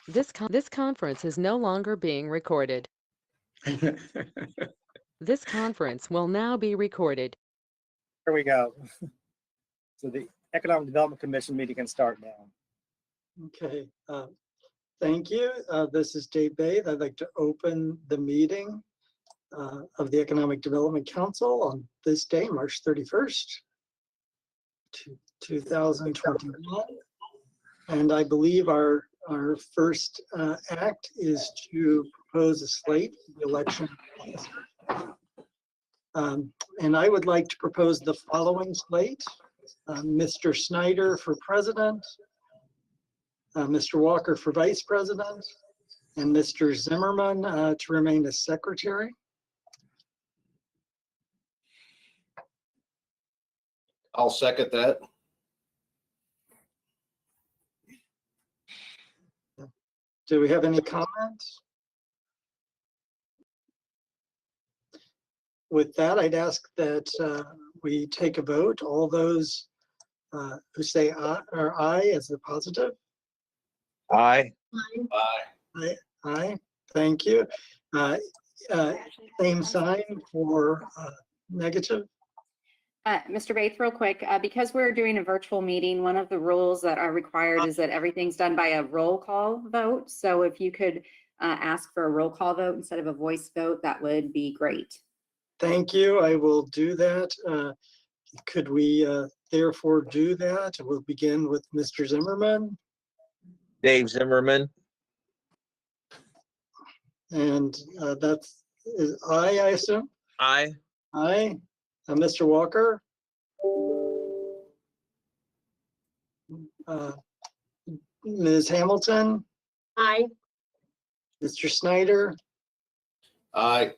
This conference is no longer being recorded. This conference will now be recorded. Here we go. So the Economic Development Commission meeting can start now. Okay, thank you. This is Dave Baith. I'd like to open the meeting of the Economic Development Council on this day, March 31st, 2021. And I believe our first act is to propose a slate for the election. And I would like to propose the following slate. Mr. Snyder for president, Mr. Walker for vice president, and Mr. Zimmerman to remain as secretary. I'll second that. Do we have any comments? With that, I'd ask that we take a vote. All those who say aye or aye as the positive. Aye. Aye. Aye. Thank you. Same sign for negative. Mr. Baith, real quick, because we're doing a virtual meeting, one of the rules that are required is that everything's done by a roll call vote. So if you could ask for a roll call vote instead of a voice vote, that would be great. Thank you. I will do that. Could we therefore do that? We'll begin with Mr. Zimmerman. Dave Zimmerman. And that's aye, I assume? Aye. Aye. Mr. Walker? Ms. Hamilton? Aye. Mr. Snyder? Aye.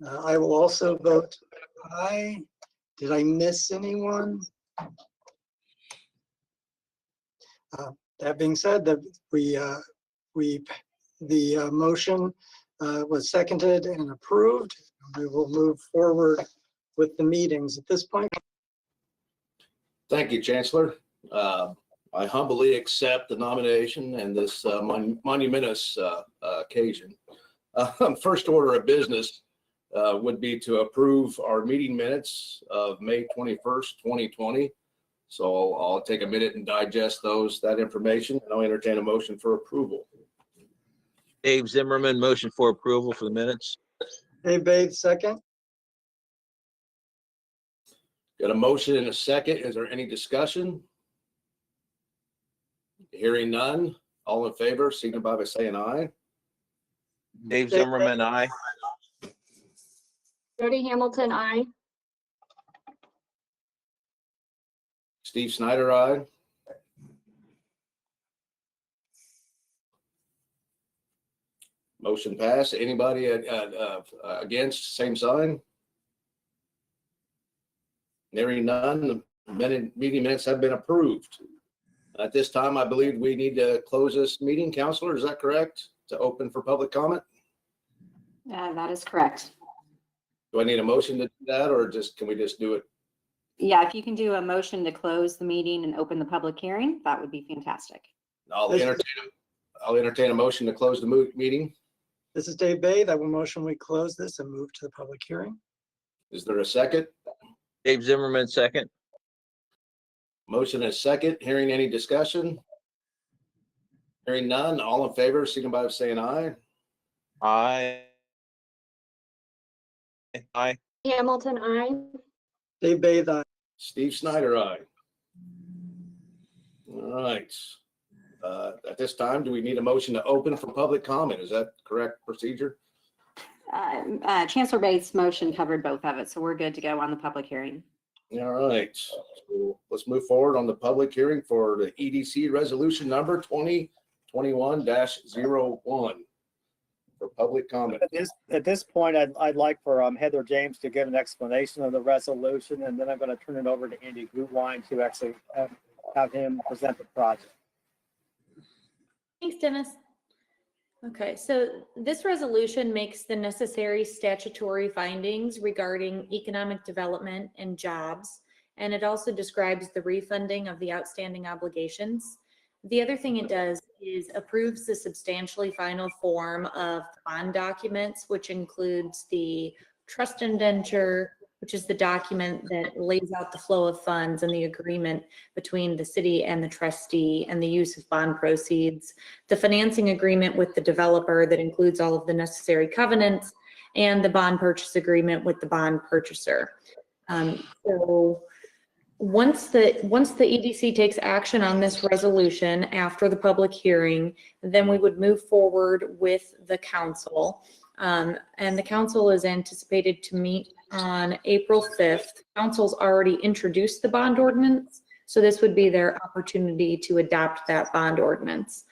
I will also vote aye. Did I miss anyone? That being said, that the motion was seconded and approved. We will move forward with the meetings at this point. Thank you, Chancellor. I humbly accept the nomination and this monumentous occasion. First order of business would be to approve our meeting minutes of May 21st, 2020. So I'll take a minute and digest that information, and I'll entertain a motion for approval. Dave Zimmerman, motion for approval for the minutes. Dave Baith, second. Got a motion and a second. Is there any discussion? Hearing none. All in favor, signify by saying aye. Dave Zimmerman, aye. Jody Hamilton, aye. Steve Snyder, aye. Motion passed. Anybody against, same sign? Hearing none, the meeting minutes have been approved. At this time, I believe we need to close this meeting. Counselor, is that correct? To open for public comment? That is correct. Do I need a motion to do that, or can we just do it? Yeah, if you can do a motion to close the meeting and open the public hearing, that would be fantastic. I'll entertain a motion to close the meeting. This is Dave Baith. I will motion we close this and move to the public hearing. Is there a second? Dave Zimmerman, second. Motion is second. Hearing any discussion? Hearing none. All in favor, signify by saying aye. Aye. Aye. Hamilton, aye. Dave Baith, aye. Steve Snyder, aye. All right. At this time, do we need a motion to open for public comment? Is that correct procedure? Chancellor Baith's motion covered both of it, so we're good to go on the public hearing. All right. So let's move forward on the public hearing for the EDC resolution number 2021-01 for public comment. At this point, I'd like for Heather James to give an explanation of the resolution, and then I'm going to turn it over to Andy Gutwein to actually have him present the project. Thanks, Dennis. Okay, so this resolution makes the necessary statutory findings regarding economic development and jobs, and it also describes the refunding of the outstanding obligations. The other thing it does is approves the substantially final form of bond documents, which includes the trust indenture, which is the document that lays out the flow of funds and the agreement between the city and the trustee and the use of bond proceeds, the financing agreement with the developer that includes all of the necessary covenants, and the bond purchase agreement with the bond purchaser. So once the EDC takes action on this resolution after the public hearing, then we would move forward with the council. And the council is anticipated to meet on April 5th. Council's already introduced the bond ordinance, so this would be their opportunity to adopt that bond ordinance.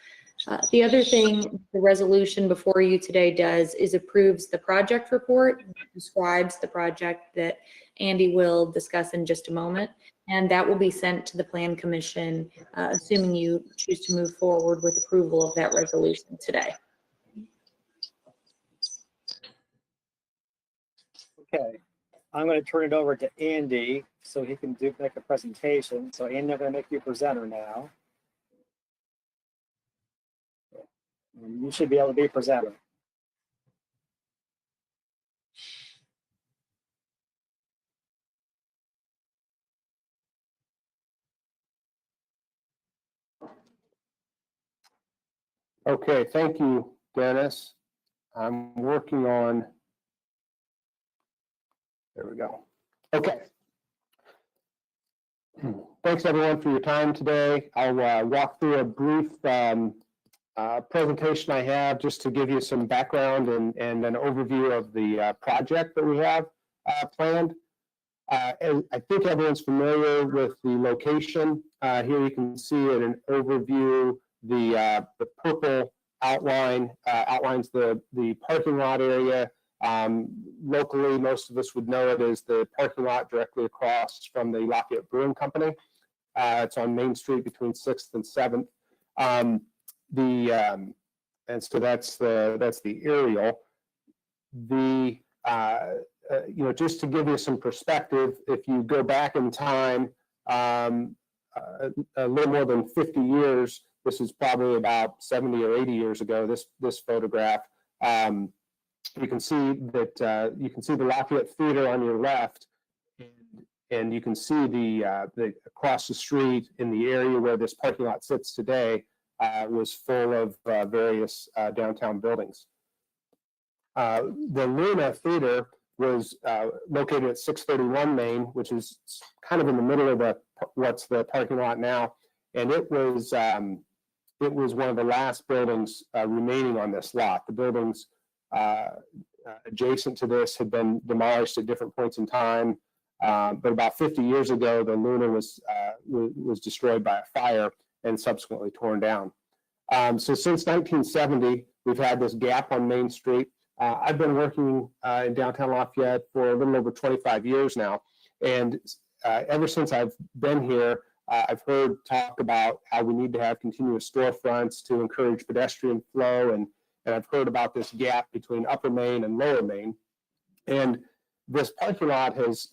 The other thing the resolution before you today does is approves the project report, describes the project that Andy will discuss in just a moment, and that will be sent to the Plan Commission, assuming you choose to move forward with approval of that resolution today. Okay, I'm going to turn it over to Andy so he can make a presentation. So Andy, I'm going to make you a presenter now. And you should be able to be a presenter. Okay, thank you, Dennis. I'm working on, there we go. Okay. Thanks everyone for your time today. I'll walk through a brief presentation I have just to give you some background and an overview of the project that we have planned. And I think everyone's familiar with the location. Here you can see it an overview. The purple outline outlines the parking lot area. Locally, most of us would know it as the parking lot directly across from the Lafayette Brewing Company. It's on Main Street between 6th and 7th. And so that's the aerial. Just to give you some perspective, if you go back in time a little more than 50 years, this is probably about 70 or 80 years ago, this photograph. You can see that you can see the Lafayette Theater on your left, and you can see the across the street in the area where this parking lot sits today was full of various downtown buildings. The Luna Theater was located at 631 Main, which is kind of in the middle of what's the parking lot now, and it was one of the last buildings remaining on this lot. The buildings adjacent to this had been demolished at different points in time, but about 50 years ago, the Luna was destroyed by a fire and subsequently torn down. So since 1970, we've had this gap on Main Street. I've been working in downtown Lafayette for a little over 25 years now, and ever since I've been here, I've heard talk about how we need to have continuous storefronts to encourage pedestrian flow, and I've heard about this gap between Upper Main and Lower Main. And this parking lot has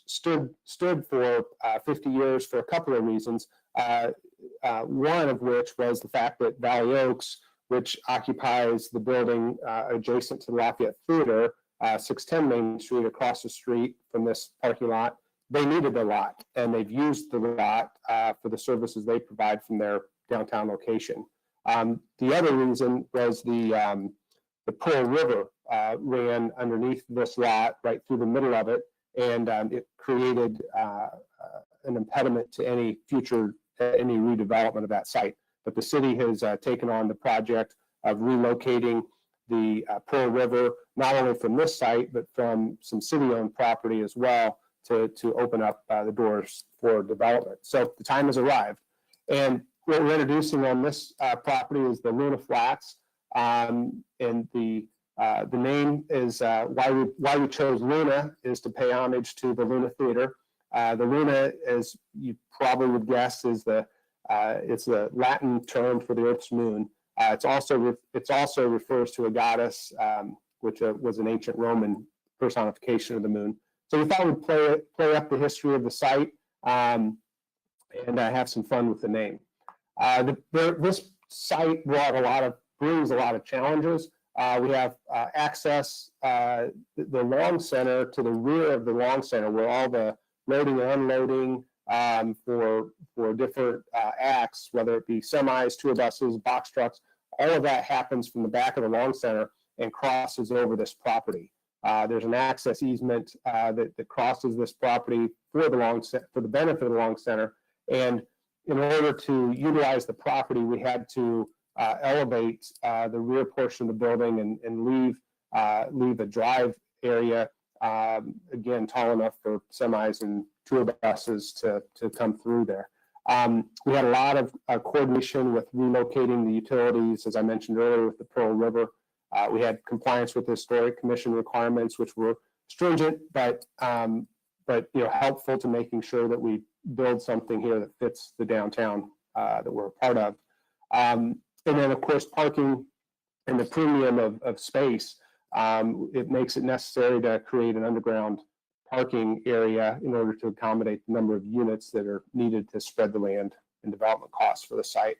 stood for 50 years for a couple of reasons. One of which was the fact that Valley Oaks, which occupies the building adjacent to the Lafayette Theater, 610 Main Street, across the street from this parking lot, they needed the lot, and they've used the lot for the services they provide from their downtown location. The other reason was the Pearl River ran underneath this lot, right through the middle of it, and it created an impediment to any future any redevelopment of that site. But the city has taken on the project of relocating the Pearl River, not only from this site, but from some city-owned property as well, to open up the doors for development. So the time has arrived. And what we're introducing on this property is the Luna Flats. And the name is, why we chose Luna is to pay homage to the Luna Theater. The Luna, as you probably would guess, is it's the Latin term for the Earth's moon. It's also refers to a goddess, which was an ancient Roman personification of the moon. So we thought we'd play up the history of the site and have some fun with the name. This site brings a lot of challenges. We have access, the Long Center to the rear of the Long Center, where all the loading and unloading for different acts, whether it be semis, tour buses, box trucks, all of that happens from the back of the Long Center and crosses over this property. There's an access easement that crosses this property for the benefit of the Long Center. And in order to utilize the property, we had to elevate the rear portion of the building and leave a drive area, again, tall enough for semis and tour buses to come through there. We had a lot of coordination with relocating the utilities, as I mentioned earlier, with the Pearl River. We had compliance with the Historic Commission requirements, which were stringent, but helpful to making sure that we build something here that fits the downtown that we're a part of. And then, of course, parking and the premium of space, it makes it necessary to create an underground parking area in order to accommodate the number of units that are needed to spread the land and development costs for the site.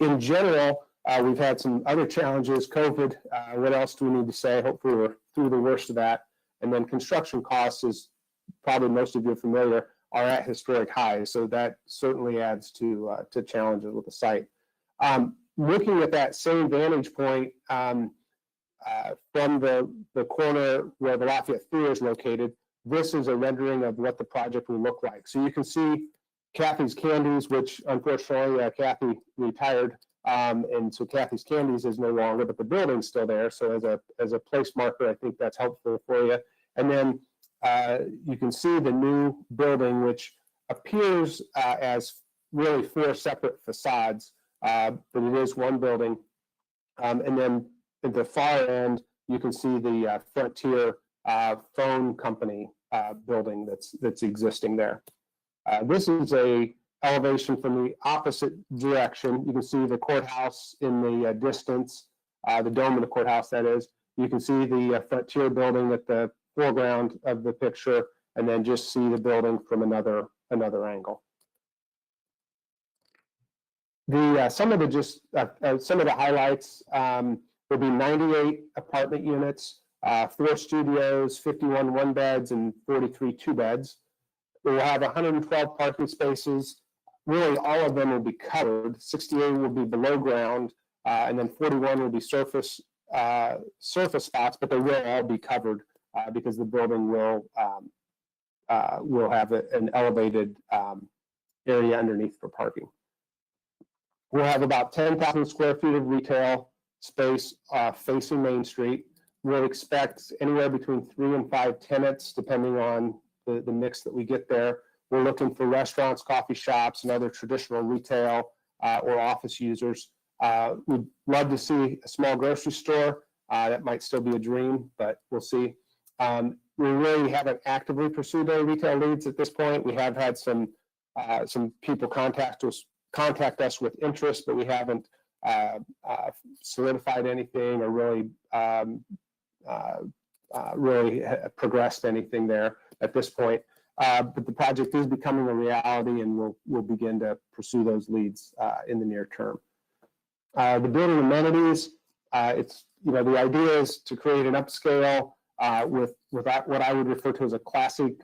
In general, we've had some other challenges. COVID, what else do we need to say? Hopefully we're through the worst of that. And then construction costs, is probably most of you are familiar, are at historic highs. So that certainly adds to challenges with the site. Looking at that same vantage point from the corner where the Lafayette Theater is located, this is a rendering of what the project will look like. So you can see Kathy's Candies, which unfortunately Kathy retired, and so Kathy's Candies is no longer, but the building's still there. So as a place marker, I think that's helpful for you. And then you can see the new building, which appears as really 4 separate facades, but it is one building. And then at the far end, you can see the Frontier phone company building that's existing there. This is a elevation from the opposite direction. You can see the courthouse in the distance, the dome of the courthouse, that is. You can see the Frontier building at the foreground of the picture, and then just see the building from another angle. Some of the highlights will be 98 apartment units, 4 studios, 51 one-beds, and 43 two-beds. We will have 112 parking spaces. Really, all of them will be covered. 68 will be below ground, and then 41 will be surface spots, but they will all be covered because the building will have an elevated area underneath for parking. We'll have about 10,000 square feet of retail space facing Main Street. We'll expect anywhere between 3 and 5 tenants, depending on the mix that we get there. We're looking for restaurants, coffee shops, and other traditional retail or office users. We'd love to see a small grocery store. That might still be a dream, but we'll see. We really haven't actively pursued any retail leads at this point. We have had some people contact us with interest, but we haven't solidified anything or really progressed anything there at this point. But the project is becoming a reality, and we'll begin to pursue those leads in the near term. The building amenities, the idea is to create an upscale with what I would refer to as a classic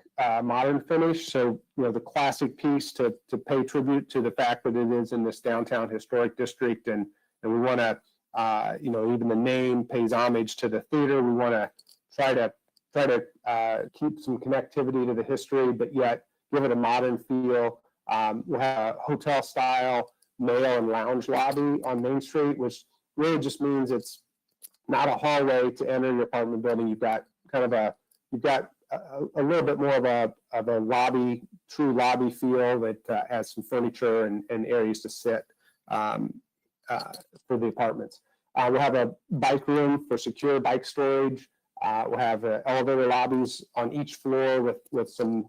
modern finish. So, the classic piece to pay tribute to the fact that it is in this downtown historic district, and we want to, even the name pays homage to the theater. We want to try to keep some connectivity to the history, but yet give it a modern feel. We'll have a hotel style mail and lounge lobby on Main Street, which really just means it's not a hallway to enter your apartment building. You've got a little bit more of a lobby, true lobby feel that has some furniture and areas to sit for the apartments. We'll have a bike room for secure bike storage. We'll have elevator lobbies on each floor with some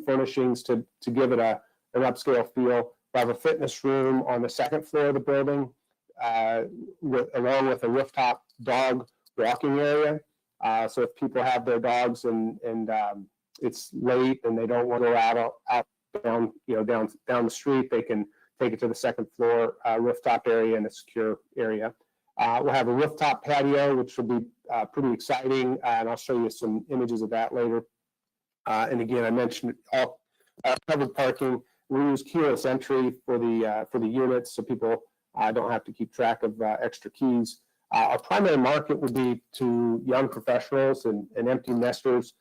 furnishings to give it an upscale feel. We'll have a fitness room on the second floor of the building, along with a rooftop dog walking area. So if people have their dogs and it's late and they don't want to go out down the street, they can take it to the second floor rooftop area and a secure area. We'll have a rooftop patio, which will be pretty exciting, and I'll show you some images of that later. And again, I mentioned all covered parking. We use keyless entry for the units, so people don't have to keep track of extra keys. Our primary market would be to young professionals and empty nesters.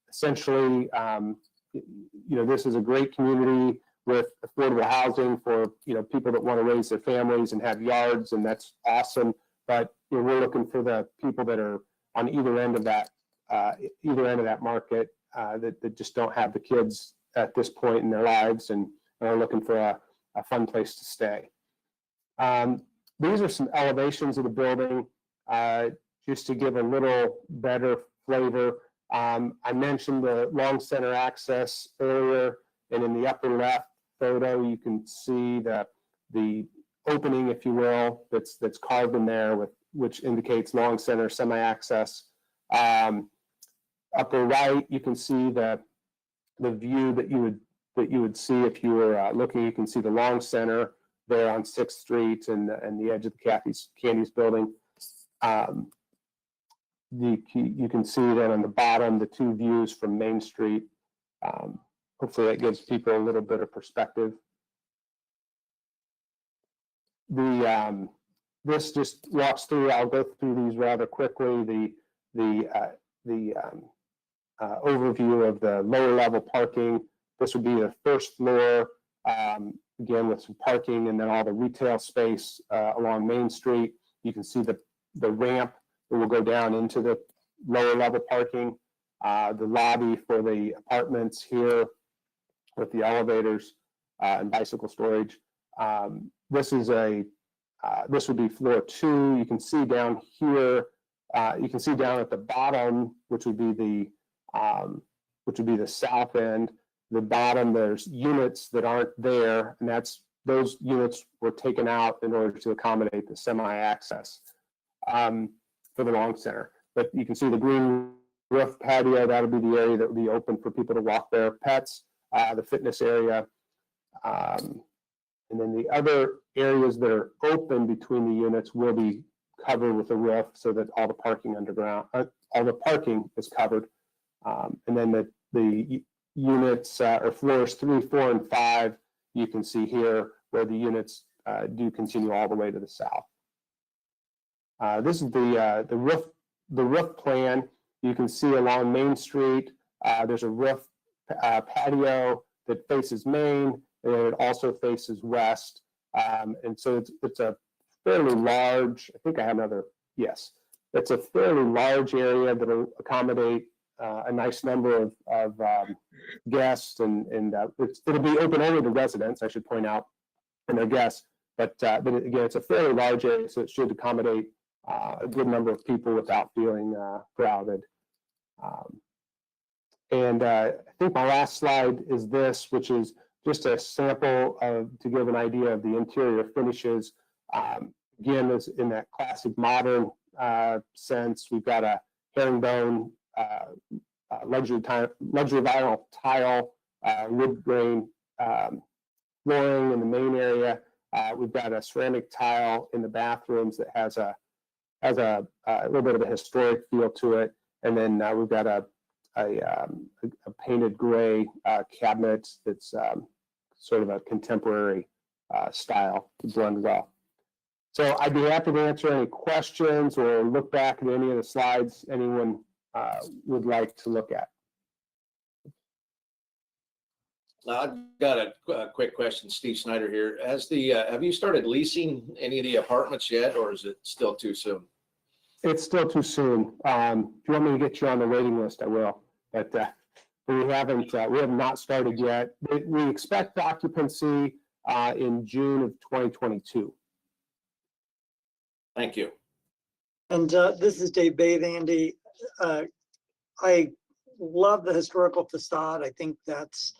Essentially, this is a great community with affordable housing for people that want to raise their families and have yards, and that's awesome. But we're looking for the people that are on either end of that market that just don't have the kids at this point in their lives and are looking for a fun place to stay. These are some elevations of the building, just to give a little better flavor. I mentioned the long center access earlier, and in the upper left photo, you can see the opening, if you will, that's carved in there, which indicates long center semi-access. Upper right, you can see the view that you would see if you were looking. You can see the long center there on 6th Street and the edge of the Candy's building. You can see then on the bottom the two views from Main Street. Hopefully that gives people a little bit of perspective. This just walks through. I'll go through these rather quickly. The overview of the lower level parking. This would be the first floor, again with some parking, and then all the retail space along Main Street. You can see the ramp that will go down into the lower level parking. The lobby for the apartments here with the elevators and bicycle storage. This would be floor 2. You can see down here. You can see down at the bottom, which would be the south end. The bottom, there's units that aren't there, and those units were taken out in order to accommodate the semi-access for the long center. But you can see the green roof patio. That would be the area that would be open for people to walk their pets. The fitness area, and then the other areas that are open between the units will be covered with a roof, so that all the parking all the parking is covered. And then the units or floors 3, 4, and 5, you can see here where the units do continue all the way to the south. This is the roof plan. You can see along Main Street, there's a roof patio that faces Main, and it also faces west. And so it's a fairly large, I think I have another, yes. It's a fairly large area that will accommodate a nice number of guests, and it'll be open only to residents, I should point out, and their guests. But again, it's a fairly large area, so it should accommodate a good number of people without feeling crowded. And I think my last slide is this, which is just a sample to give an idea of the interior finishes. Again, it's in that classic modern sense. We've got a herringbone luxury vinyl tile, wood grain flooring in the main area. We've got a ceramic tile in the bathrooms that has a little bit of a historic feel to it, and then we've got a painted gray cabinet that's sort of a contemporary style to blend well. So I'd be happy to answer any questions or look back at any of the slides anyone would like to look at. I've got a quick question. Steve Snyder here. Have you started leasing any of the apartments yet, or is it still too soon? It's still too soon. If you want me to get you on the waiting list, I will. But we have not started yet. We expect occupancy in June of 2022. Thank you. And this is Dave Bathe, Andy. I love the historical facade. I think that's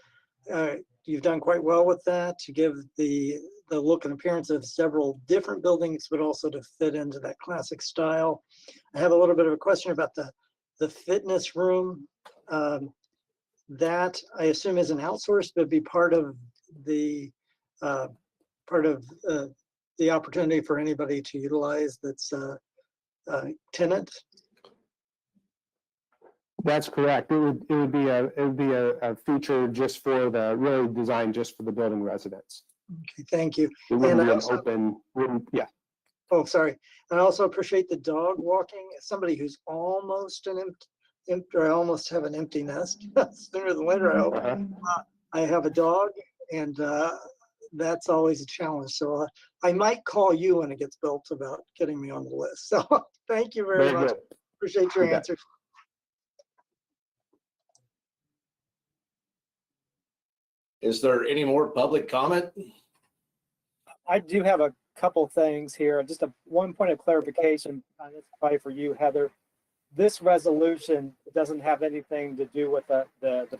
you've done quite well with that to give the look and appearance of several different buildings, but also to fit into that classic style. I have a little bit of a question about the fitness room. That I assume isn't outsourced, but be part of the part of the opportunity for anybody to utilize that's a tenant? That's correct. It would be a feature just for really designed just for the building residents. Okay, thank you. It wouldn't And be I an also- open, wouldn't, yeah. Oh, sorry. I also appreciate the dog walking. As somebody who's almost I almost have an empty nest. Sooner than later, I hope. Uh-huh. I have a dog, and that's always a challenge. So I might call you when it gets built about getting me on the list. So thank you very much. good. Appreciate your You bet. answer. Is there any more public comment? I do have a couple things here. Just one point of clarification. This is probably for you, Heather. This resolution doesn't have anything to do with the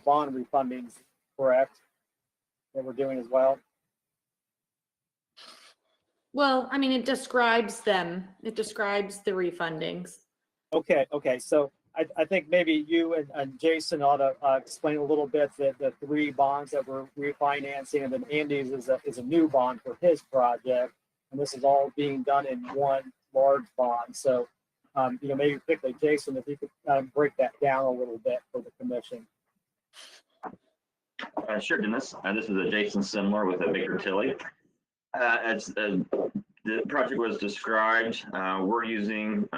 bond refundings, correct? That we're doing as well. Well, I mean, it describes them. It describes the refundings. Okay. So I think maybe you and Jason ought to explain a little bit the three bonds that we're refinancing, and then Andy's is a new bond for his project, and this is all being done in one large bond. So, maybe particularly Jason, if you could break that down a little bit for the commission. Sure, Dennis. This is Jason Simler with Baker Tilly. As the project was described, we're using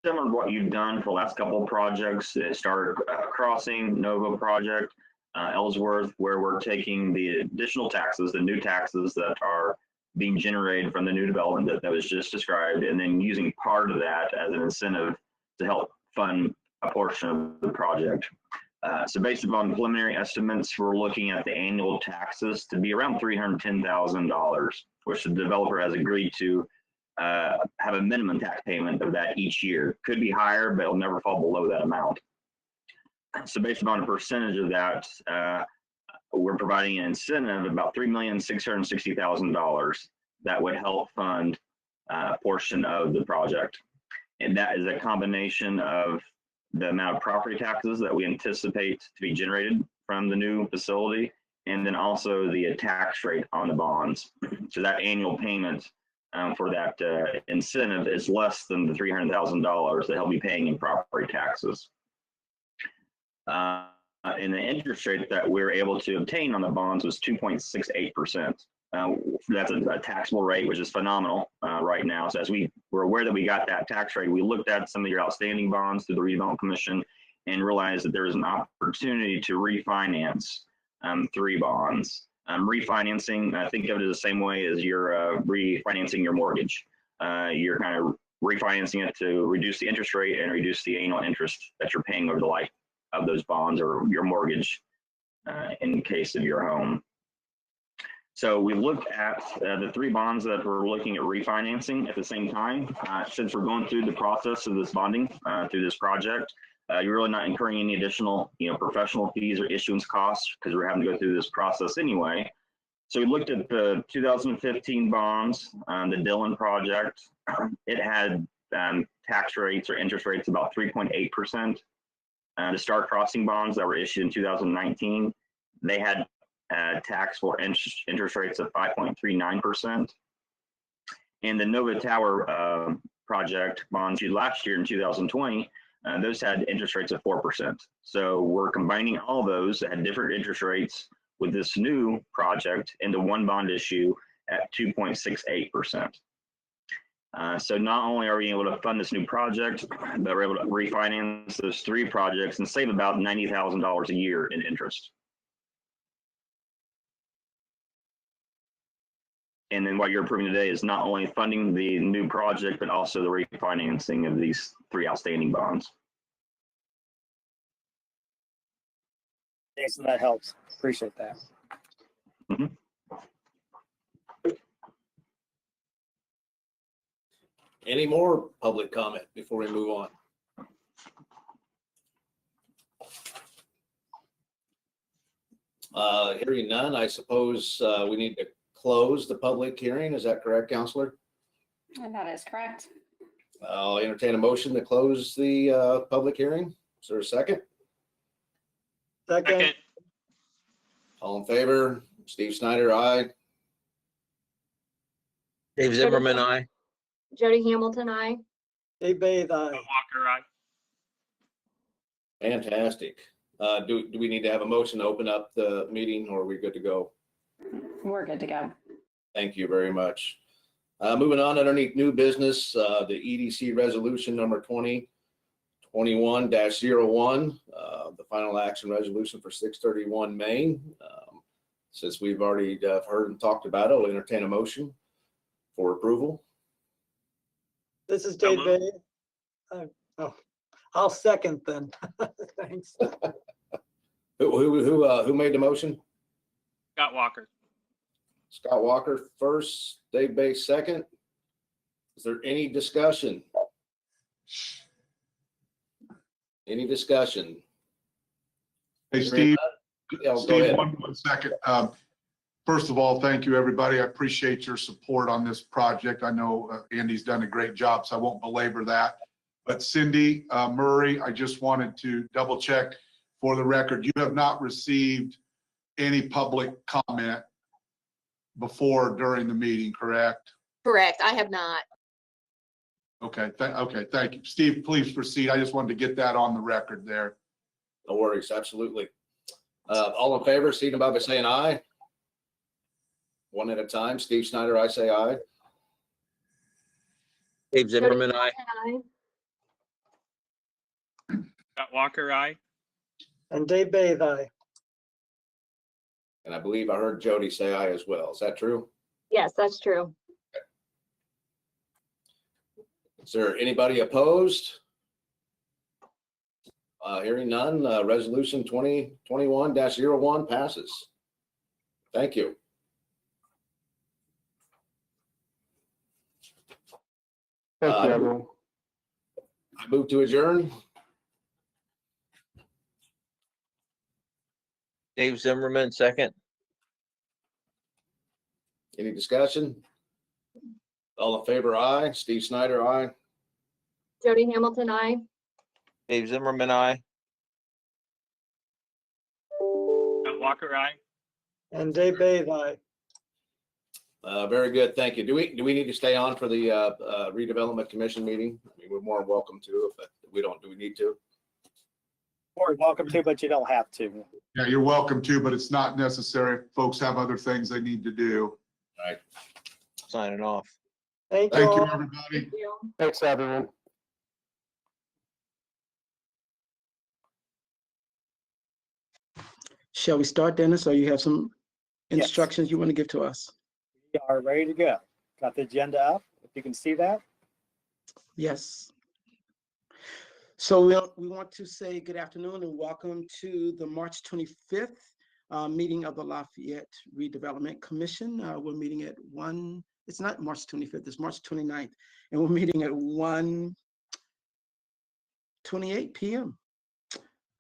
similar to what you've done for the last couple of projects. Starter Crossing, Nova project, Ellsworth, where we're taking the additional taxes, the new taxes that are being generated from the new development that was just described, and then using part of that as an incentive to help fund a portion of the project. So based upon preliminary estimates, we're looking at the annual taxes to be around $310,000, which the developer has agreed to have a minimum tax payment of that each year. Could be higher, but it'll never fall below that amount. So based upon a percentage of that, we're providing an incentive of about $3,660,000 that would help fund a portion of the project. And that is a combination of the amount of property taxes that we anticipate to be generated from the new facility, and then also the tax rate on the bonds. So that annual payment for that incentive is less than the $300,000 that he'll be paying in property taxes. And the interest rate that we're able to obtain on the bonds was 2.68%. That's a taxable rate, which is phenomenal right now. So as we were aware that we got that tax rate, we looked at some of your outstanding bonds through the Redevelopment Commission and realized that there was an opportunity to refinance 3 bonds. Refinancing, think of it as the same way as you're refinancing your mortgage. You're kind of refinancing it to reduce the interest rate and reduce the annual interest that you're paying over the life of those bonds or your mortgage in the case of your home. So we looked at the 3 bonds that we're looking at refinancing at the same time. Since we're going through the process of this bonding through this project, you're really not incurring any additional, professional fees or issuance costs because we're having to go through this process anyway. So we looked at the 2015 bonds, the Dillon project. It had tax rates or interest rates about 3.8%. The Star Crossing bonds that were issued in 2019, they had taxable interest rates of 5.39%. And the Nova Tower project bonds issued last year in 2020, those had interest rates of 4%. So we're combining all those that had different interest rates with this new project into one bond issue at 2.68%. So not only are we able to fund this new project, but we're able to refinance those 3 projects and save about $90,000 a year in interest. And then what you're approving today is not only funding the new project, but also the refinancing of these 3 outstanding bonds. Jason, that helps. Appreciate that. Mhm. Any more public comment before we move on? Hearing none, I suppose we need to close the public hearing. Is that correct, Counselor? And that is correct. I'll entertain a motion to close the public hearing. Is there a second? Second. All in favor? Steve Snyder, aye. Dave Zimmerman, aye. Jody Hamilton, I. Dave Bathe, aye. Walker, aye. Fantastic. Do we need to have a motion to open up the meeting, or are we good to go? We're good to go. Thank you very much. Moving on underneath new business, the EDC resolution number 2021-01, the final action resolution for 631 Main. Since we've already heard and talked about it, I'll entertain a motion for approval. This is So Dave moved. Bathe. I'll second then. Thanks. Who made the motion? Scott Walker. Scott Walker first, Dave Bates second. Is there any discussion? Any discussion? Hey, Steve. Yeah, go Steve, ahead. one second. First of all, thank you, everybody. I appreciate your support on this project. I know Andy's done a great job, so I won't belabor that. But Cindy Murray, I just wanted to double check for the record. You have not received any public comment before during the meeting, correct? Correct, I have not. Okay, okay, thank you. Steve, please proceed. I just wanted to get that on the record there. No worries, absolutely. All in favor, signify by saying aye. One at a time. Steve Snyder, I say aye. Dave Zimmerman, aye. Scott Walker, aye. And Dave Bathe, aye. And I believe I heard Jody say aye as well. Is that true? Yes, that's true. Is there anybody opposed? Hearing none, resolution 2021-01 passes. Thank you. Thank you, everyone. I move to adjourn. Dave Zimmerman, second. Any discussion? All in favor, aye. Steve Snyder, aye. Jody Hamilton, I. Dave Zimmerman, aye. Scott Walker, aye. And Dave Bathe, aye. Very good, thank you. Do we need to stay on for the redevelopment commission meeting? I mean, we're more welcome to, but we don't. Do we need to? Or welcome to, but you don't have to. Yeah, you're welcome to, but it's not necessary. Folks have other things they need to do. All right. Signing off. Thank you Thank you, all. everybody. Thank you. Thanks, everyone. Shall we start, Dennis, or you have some Yes. instructions you want to give to us? We are ready to go. Got the agenda up, if you can see that. Yes. So we want to say good afternoon and welcome to the March 25th meeting of the Lafayette Redevelopment Commission. We're meeting at it's not March 25th, it's March 29th, and we're meeting at 1:28 p.m.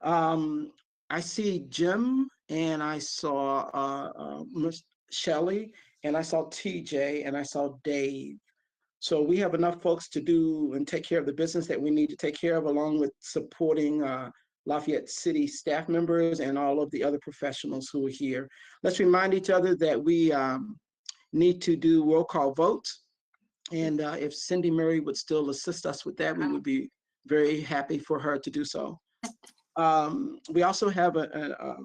I see Jim and I saw Miss Shelley and I saw TJ and I saw Dave. So we have enough folks to do and take care of the business that we need to take care of, along with supporting Lafayette City staff members and all of the other professionals who are here. Let's remind each other that we need to do roll call votes. And if Cindy Murray would still assist us with that, we would be very happy for her to do so. We also have a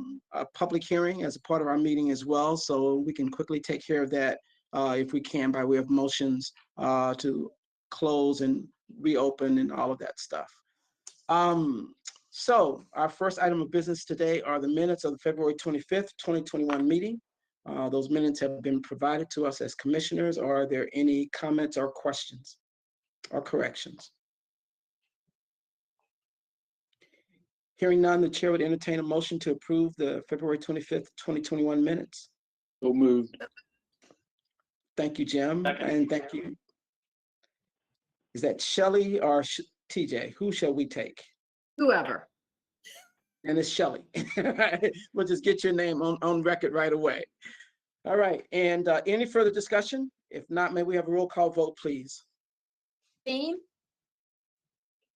public hearing as a part of our meeting as well, so we can quickly take care of that if we can by way of motions to close and reopen and all of that stuff. So our first item of business today are the minutes of the February 25th, 2021 meeting. Those minutes have been provided to us as commissioners. Are there any comments or questions or corrections? Hearing none, the chair would entertain a motion to approve the February 25th, 2021 minutes. So moved. Thank you, Jim, Second. and thank you. Is that Shelley or TJ? Who shall we take? Whoever. And it's Shelley. We'll just get your name on record right away. All right, and any further discussion? If not, may we have a roll call vote, please? Dean,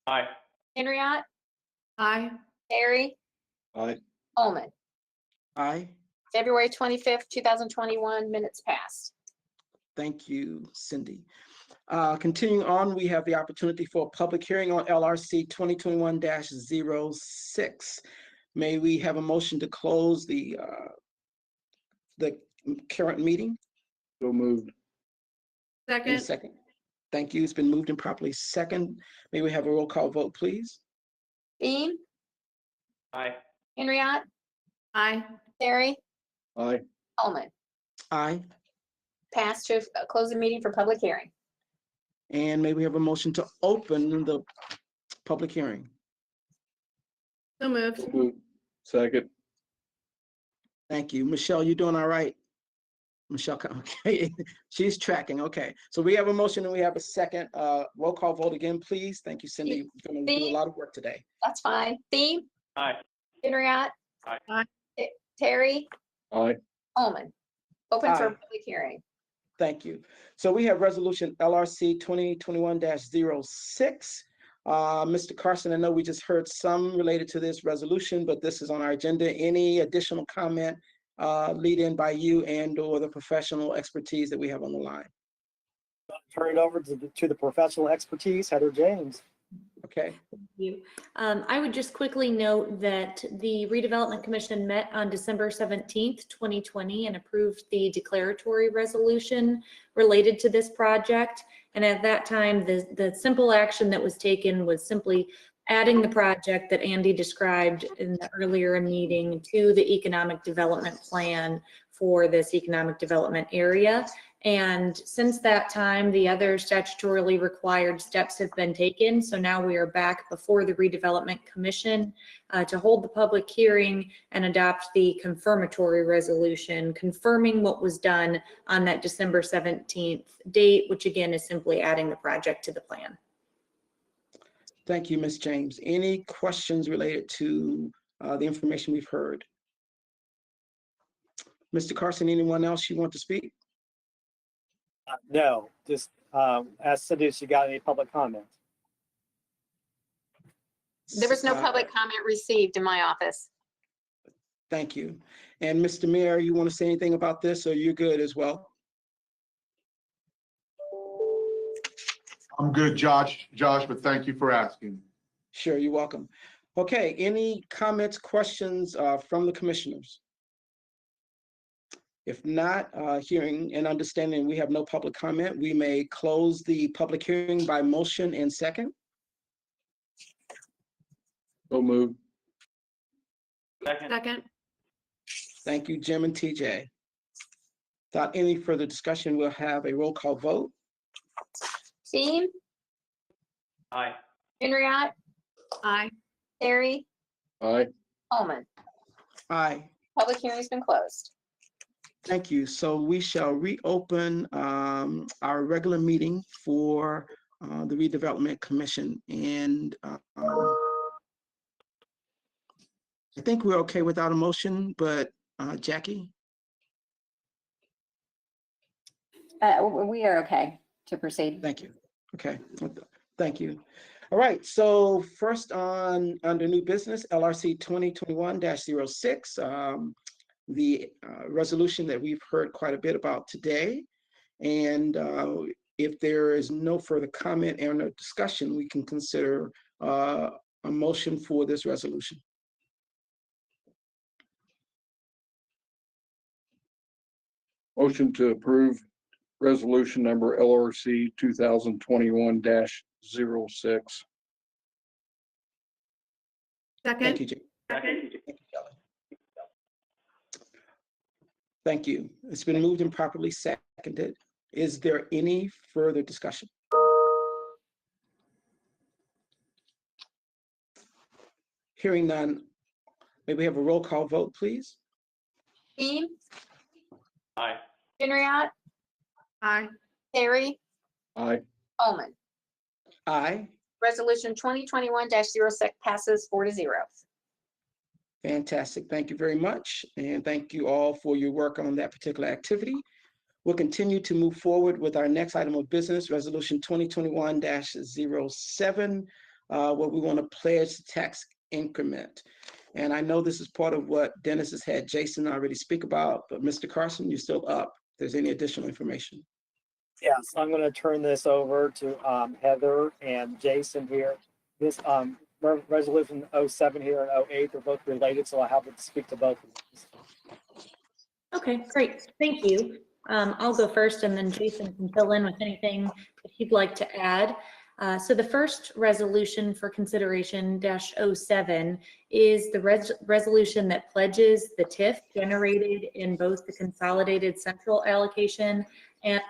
Aye. Henriette, Aye. Harry, Aye. Coleman. Aye. February 25th, 2021, minutes passed. Thank you, Cindy. Continuing on, we have the opportunity for a public hearing on LRC 2021-06. May we have a motion to close the current meeting? So moved. In a second. Thank you. It's been moved and properly second. May we have a roll call vote, please? Beam, Aye. Henriette, Aye. Terry, Aye. Coleman. Aye. Passed to close the meeting for public hearing. And may we have a motion to open the public hearing? So moved. Second. Thank you. Michelle, you doing all right? Michelle, okay, she's tracking, okay. So we have a motion and we have a second. Roll call vote again, please. Thank you, Cindy. You're gonna do a lot of work today. That's fine. Beam, Aye. Henriette, Aye. Terry, Aye. Coleman. Open for Aye. public hearing. Thank you. So we have resolution LRC 2021-06. Mr. Carson, I know we just heard some related to this resolution, but this is on our agenda. Any additional comment lead in by you and or the professional expertise that we have on the line? Turn it over to the professional expertise, Heather James. Okay. Thank you. I would just quickly note that the Redevelopment Commission met on December 17th, 2020 and approved the declaratory resolution related to this project. And at that time, the simple action that was taken was simply adding the project that Andy described in the earlier meeting to the economic development plan for this economic development area. And since that time, the other statutorily required steps have been taken. So now we are back before the Redevelopment Commission to hold the public hearing and adopt the confirmatory resolution, confirming what was done on that December 17th date, which again is simply adding the project to the plan. Thank you, Ms. James. Any questions related to the information we've heard? Mr. Carson, anyone else you want to speak? No, just ask Cindy if she got any public comments. There was no public comment received in my office. Thank you. And Mr. Mayor, you want to say anything about this, or you're good as well? I'm good, Josh, but thank you for asking. Sure, you're welcome. Okay, any comments, questions from the commissioners? If not, hearing and understanding we have no public comment, we may close the public hearing by motion and second. So moved. Second. Thank you, Jim and TJ. Without any further discussion, we'll have a roll call vote. Beam, Aye. Henriette, Aye. Terry, Aye. Coleman. Aye. Public hearing's been closed. Thank you. So we shall reopen our regular meeting for the Redevelopment Commission. And I think we're okay without a motion, but Jackie? We are okay to proceed. Thank you. Okay, thank you. All right, so first under new business, LRC 2021-06, the resolution that we've heard quite a bit about today. And if there is no further comment and no discussion, we can consider a motion for this resolution. Motion to approve resolution number LRC 2021-06. Thank you, Jim. Thank you. It's been moved and properly seconded. Is there any further discussion? Hearing none, may we have a roll call vote, please? Beam, Aye. Henriette, Aye. Terry, Aye. Coleman. Aye. Resolution 2021-06 passes 4-0. Fantastic. Thank you very much. And thank you all for your work on that particular activity. We'll continue to move forward with our next item of business, Resolution 2021-07, where we want to pledge the tax increment. And I know this is part of what Dennis has had Jason already speak about, but Mr. Carson, you're still up. If there's any additional information. Yes, I'm going to turn this over to Heather and Jason here. This resolution 07 here and 08 are both related, so I have to speak to both of these. Okay, great. Thank you. I'll go first and then Jason can fill in with anything that he'd like to add. So the first resolution for consideration -07 is the resolution that pledges the TIF generated in both the consolidated central allocation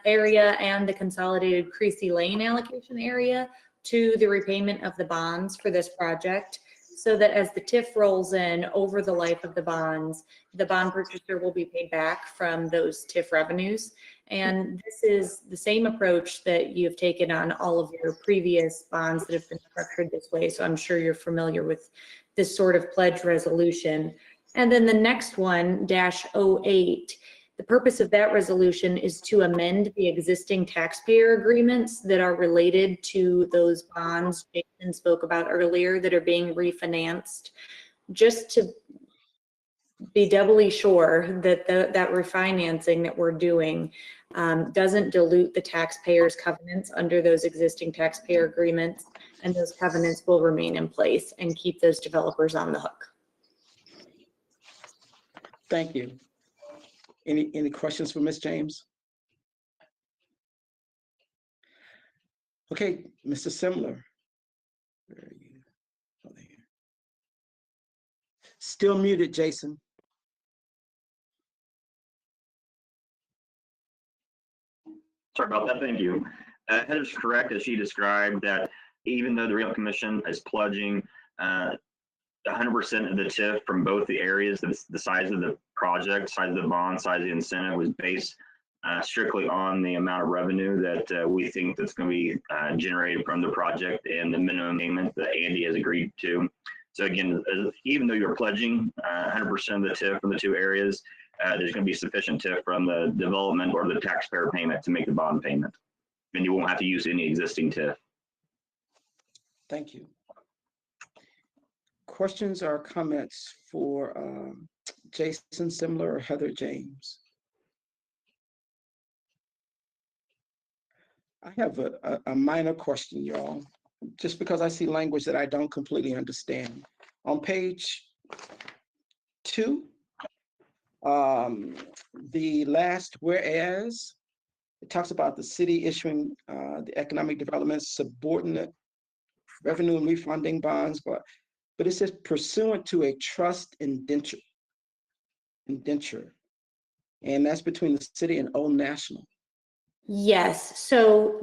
area and the consolidated Creasy Lane allocation area to the repayment of the bonds for this project, so that as the TIF rolls in over the life of the bonds, the bond purchaser will be paid back from those TIF revenues. And this is the same approach that you've taken on all of your previous bonds that have been structured this way. So I'm sure you're familiar with this sort of pledge resolution. And then the next one, -08, the purpose of that resolution is to amend the existing taxpayer agreements that are related to those bonds Jason spoke about earlier that are being refinanced, just to be doubly sure that that refinancing that we're doing doesn't dilute the taxpayers' covenants under those existing taxpayer agreements, and those covenants will remain in place and keep those developers on the hook. Thank you. Any questions for Ms. James? Okay, Mr. Simler. Where are you? Oh, there. Still muted, Jason. Sorry about that. Thank you. Heather's correct as she described that even though the Real Commission is pledging 100% of the TIF from both the areas, the size of the project, size of the bond, size of the incentive was based strictly on the amount of revenue that we think that's going to be generated from the project and the minimum payment that Andy has agreed to. So again, even though you're pledging 100% of the TIF from the two areas, there's going to be sufficient TIF from the development or the taxpayer payment to make the bond payment. And you won't have to use any existing TIF. Thank you. Questions or comments for Jason Simler or Heather James? I have a minor question, y'all, just because I see language that I don't completely understand. On page 2, the last whereas, it talks about the city issuing the economic development subordinate revenue and refunding bonds, but it says pursuant to a trust indenture, and that's between the city and Old National. Yes, so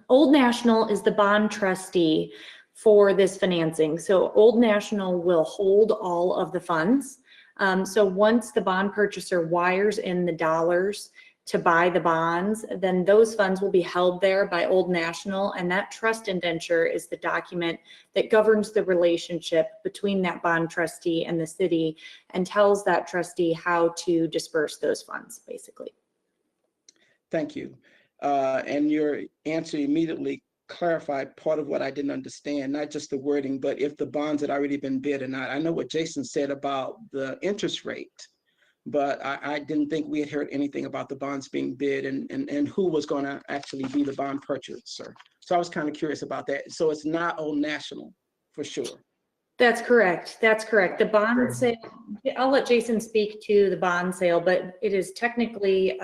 Old National is the bond trustee for this financing. So Old National will hold all of the funds. So once the bond purchaser wires in the dollars to buy the bonds, then those funds will be held there by Old National, and that trust indenture is the document that governs the relationship between that bond trustee and the city and tells that trustee how to disperse those funds, basically. Thank you. And your answer immediately clarified part of what I didn't understand, not just the wording, but if the bonds had already been bid or not. I know what Jason said about the interest rate, but I didn't think we had heard anything about the bonds being bid and who was going to actually be the bond purchaser. So I was kind of curious about that. So it's not Old National for sure. That's correct. That's correct. The bond sale, I'll let Jason speak to the bond sale, but it is technically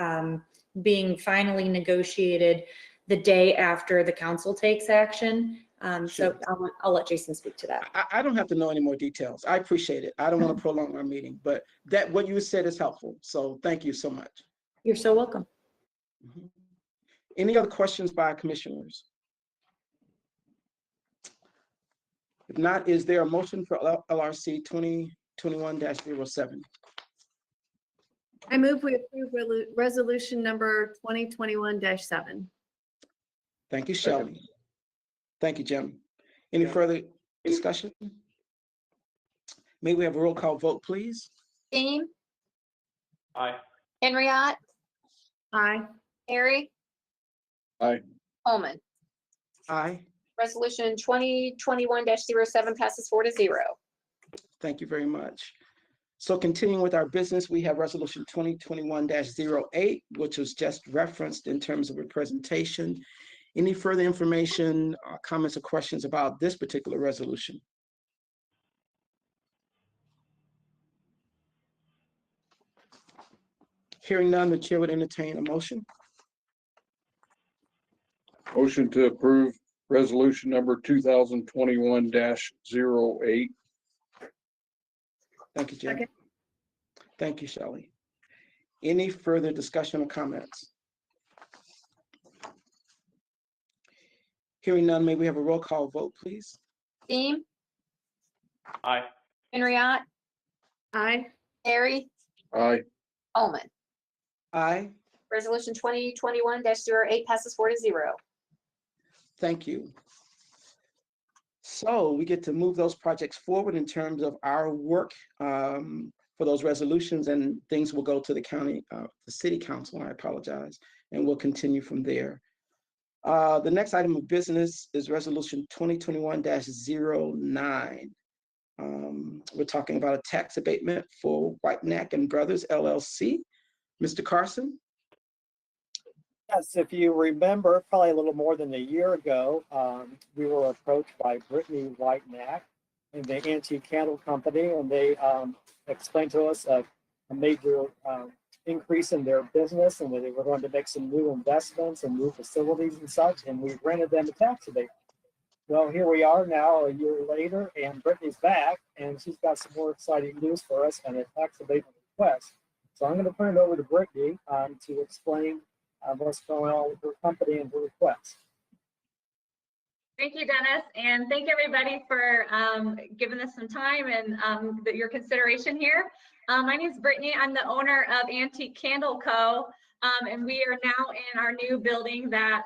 being finally negotiated the day after the council takes action. So I'll let Jason speak to that. I don't have to know any more details. I appreciate it. I don't want to prolong our meeting, but that what you said is helpful. So thank you so much. You're so welcome. Any other questions by commissioners? If not, is there a motion for LRC 2021-07? I move we approve resolution number 2021-7. Thank you, Shelley. Thank you, Jim. Any further discussion? May we have a roll call vote, please? Dean, Aye. Henriette, Aye. Harry, Aye. Holman. Aye. Resolution 2021-07 passes 4-0. Thank you very much. So continuing with our business, we have resolution 2021-08, which was just referenced in terms of a presentation. Any further information, comments or questions about this particular resolution? Hearing none, the chair would entertain a motion. Motion to approve resolution number 2021-08. Thank you, Jim. Second. Thank you, Shelley. Any further discussion or comments? Hearing none, may we have a roll call vote, please? Dean, Aye. Henriette, Aye. Harry, Aye. Holman. Aye. Resolution 2021-08 passes 4-0. Thank you. So we get to move those projects forward in terms of our work for those resolutions, and things will go to the county, the city council, I apologize, and we'll continue from there. The next item of business is resolution 2021-09. We're talking about a tax abatement for White Neck and Brothers LLC. Mr. Carson? Yes, if you remember, probably a little more than a year ago, we were approached by Brittany Whitenack and the Antique Candle Company, and they explained to us a major increase in their business, and that they were going to make some new investments and new facilities and such, and we rented them a tax abatement. Well, here we are now a year later, and Brittany's back, and she's got some more exciting news for us and a tax abatement request. So I'm going to turn it over to Brittany to explain what's going on with her company and her request. Thank you, Dennis, and thank everybody for giving us some time and your consideration here. My name is Brittany. I'm the owner of Antique Candle Co. And we are now in our new building, that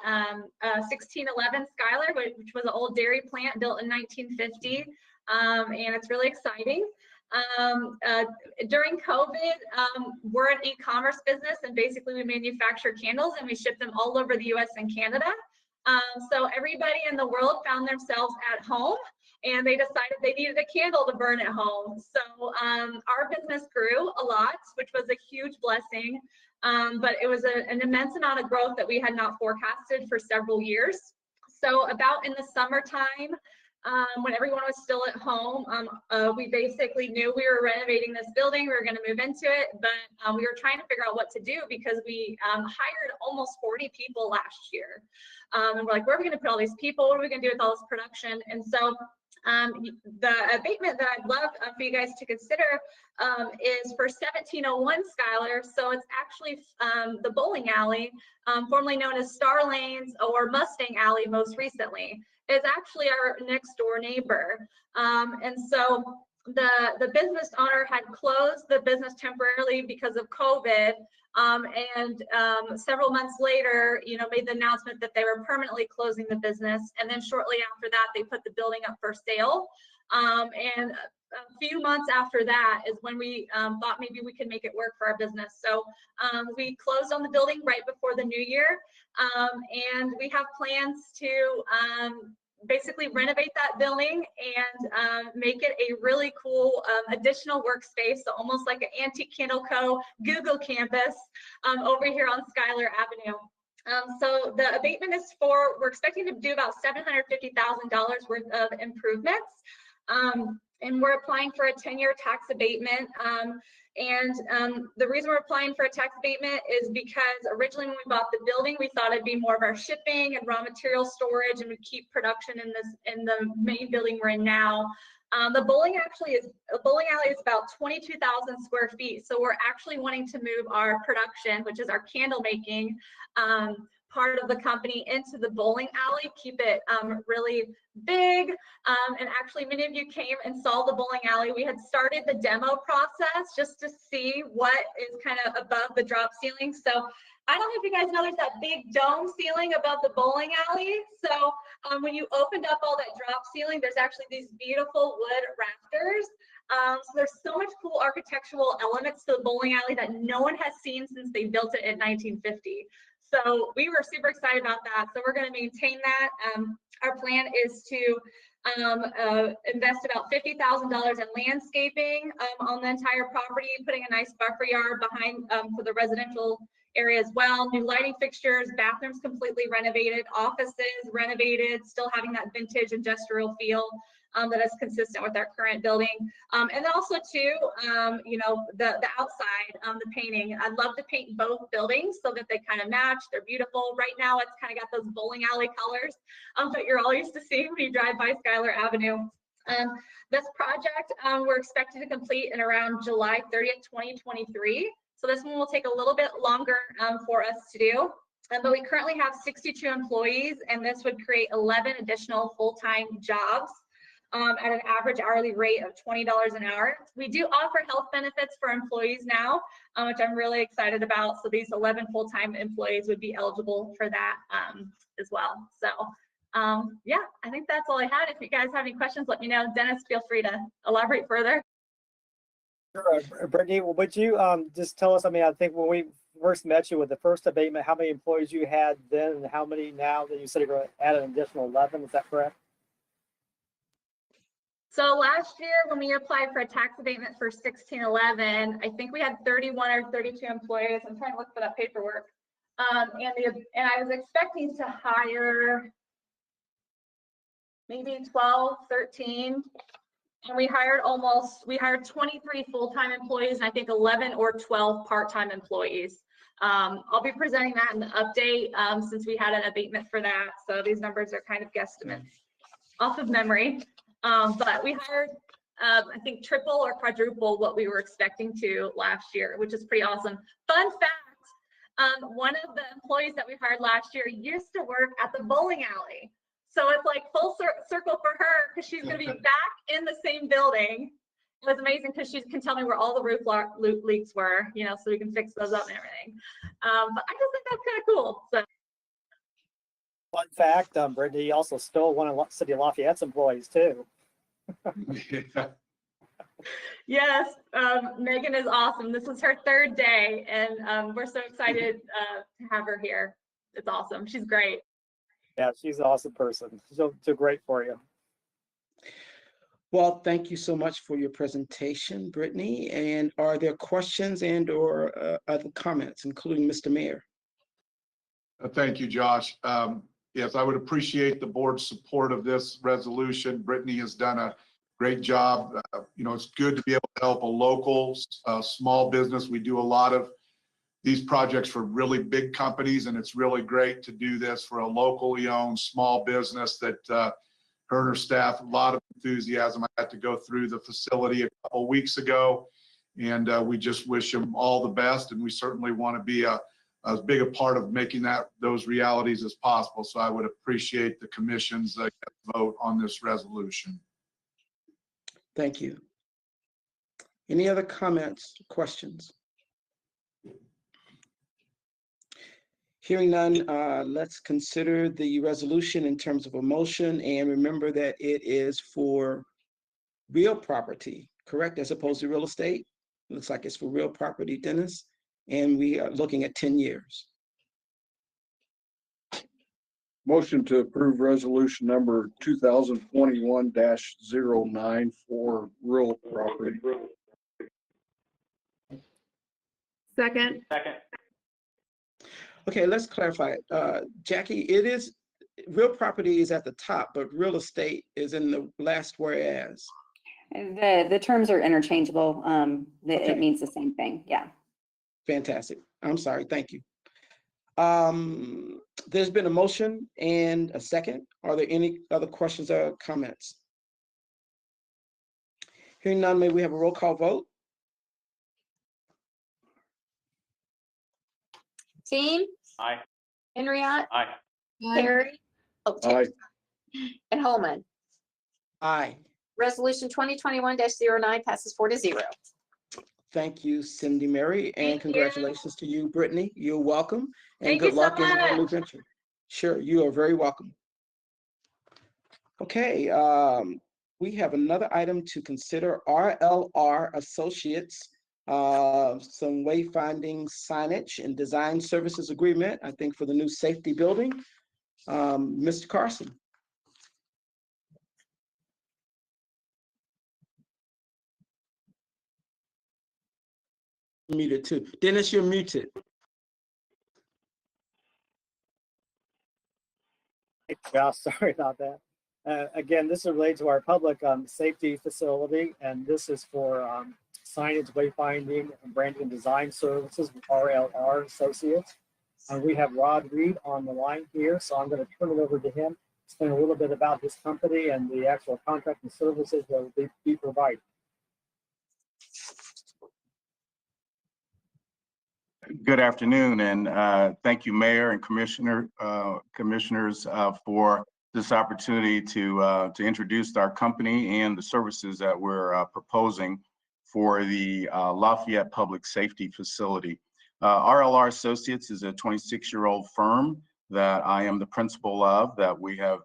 1611 Schuyler, which was an old dairy plant built in 1950, and it's really exciting. During COVID, we're an e-commerce business, and basically we manufacture candles and we ship them all over the US and Canada. So everybody in the world found themselves at home, and they decided they needed a candle to burn at home. So our business grew a lot, which was a huge blessing, but it was an immense amount of growth that we had not forecasted for several years. So about in the summertime, when everyone was still at home, we basically knew we were renovating this building, we were going to move into it, but we were trying to figure out what to do, because we hired almost 40 people last year. And we're like, where are we going to put all these people? What are we going to do with all this production? And so the abatement that I'd love for you guys to consider is for 1701 Schuyler. So it's actually the bowling alley, formerly known as Star Lanes or Mustang Alley most recently, is actually our next door neighbor. And so the business owner had closed the business temporarily because of COVID, and several months later, made the announcement that they were permanently closing the business. And then shortly after that, they put the building up for sale. And a few months after that is when we thought maybe we could make it work for our business. So we closed on the building right before the new year, and we have plans to basically renovate that building and make it a really cool additional workspace, so almost like an Antique Candle Co. Google campus over here on Schuyler Avenue. So the abatement is we're expecting to do about $750,000 worth of improvements. And we're applying for a 10-year tax abatement. The reason we're applying for a tax abatement is because originally when we bought the building, we thought it'd be more of our shipping and raw material storage, and we'd keep production in the main building we're in now. The bowling alley is about 22,000 square feet. So we're actually wanting to move our production, which is our candle making part of the company, into the bowling alley, keep it really big. And actually many of you came and saw the bowling alley. We had started the demo process just to see what is kind of above the drop ceiling. So I don't know if you guys know, there's that big dome ceiling above the bowling alley. So when you opened up all that drop ceiling, there's actually these beautiful wood rafters. So there's so much cool architectural elements to the bowling alley that no one has seen since they built it in 1950. So we were super excited about that. So we're going to maintain that. Our plan is to invest about $50,000 in landscaping on the entire property, putting a nice buffer yard behind for the residential area as well. New lighting fixtures, bathrooms completely renovated, offices renovated, still having that vintage industrial feel that is consistent with our current building. And then also too, you know, the outside, the painting. I'd love to paint both buildings so that they kind of match. They're beautiful. Right now, it's kind of got those bowling alley colors that you're all used to seeing when you drive by Schuyler Avenue. This project, we're expected to complete in around July 30th, 2023. So this one will take a little bit longer for us to do. But we currently have 62 employees, and this would create 11 additional full-time jobs at an average hourly rate of $20 an hour. We do offer health benefits for employees now, which I'm really excited about. So these 11 full-time employees would be eligible for that as well. So yeah, I think that's all I had. If you guys have any questions, let me know. Dennis, feel free to elaborate further. Sure. Brittany, would you just tell us, I mean, I think when we first met you with the first abatement, how many employees you had then and how many now that you said you're going to add an additional 11, is that correct? So last year when we applied for a tax abatement for 1611, I think we had 31 or 32 employees. I'm trying to look for that paperwork. And I was expecting to hire maybe 12, 13. And we hired 23 full-time employees and I think 11 or 12 part-time employees. I'll be presenting that in the update since we had an abatement for that. So these numbers are kind of guesstimates off of memory. But we hired, I think, triple or quadruple what we were expecting to last year, which is pretty awesome. Fun fact, one of the employees that we hired last year used to work at the bowling alley. So it's like full circle for her because she's going to be back in the same building. It was amazing because she can tell me where all the roof leaks were, you know, so we can fix those up and everything. But I just think that's kind of cool. So. Fun fact, Brittany also stole one of City of Lafayette's employees too. Yeah. Yes, Megan is awesome. This is her third day and we're so excited to have her here. It's awesome. She's great. Yeah, she's an awesome person. So great for you. Well, thank you so much for your presentation, Brittany. And are there questions and or other comments, including Mr. Mayor? Thank you, Josh. Yes, I would appreciate the board's support of this resolution. Brittany has done a great job. You know, it's good to be able to help a local small business. We do a lot of these projects for really big companies, and it's really great to do this for a locally owned small business that her and her staff, a lot of enthusiasm. I had to go through the facility a couple weeks ago, and we just wish them all the best. And we certainly want to be as big a part of making those realities as possible. So I would appreciate the commission's vote on this resolution. Thank you. Any other comments, questions? Hearing none, let's consider the resolution in terms of a motion, and remember that it is for real property, correct, as opposed to real estate? Looks like it's for real property, Dennis, and we are looking at 10 years. Motion to approve resolution number 2021-09 for real property. Second. Second. Okay, let's clarify. Jackie, it is, real property is at the top, but real estate is in the last whereas. The terms are interchangeable. Okay. It means the same thing. Yeah. Fantastic. I'm sorry. Thank you. There's been a motion and a second. Are there any other questions or comments? Hearing none, may we have a roll call vote? Team, Aye. Henriette, Aye. Perry, Aye. and Holman. Aye. Resolution 2021-09 passes 4-0. Thank you, Cindy Mary, and Thank congratulations to you, Brittany. You're welcome, and Thank good you so luck in your new much. venture. Sure, you are very welcome. Okay, we have another item to consider, RLR Associates, some wayfinding signage and design services agreement, I think for the new safety building. Mr. Carson. Muted too. Dennis, you're muted. Yeah, sorry about that. Again, this is related to our public safety facility, and this is for signage, wayfinding, and branding and design services with RLR Associates. And we have Rod Reed on the line here, so I'm going to turn it over to him, explain a little bit about his company and the actual contract and services that will be provided. Good afternoon, and thank you, Mayor and Commissioners, for this opportunity to introduce our company and the services that we're proposing for the Lafayette Public Safety Facility. RLR Associates is a 26-year-old firm that I am the principal of, that we have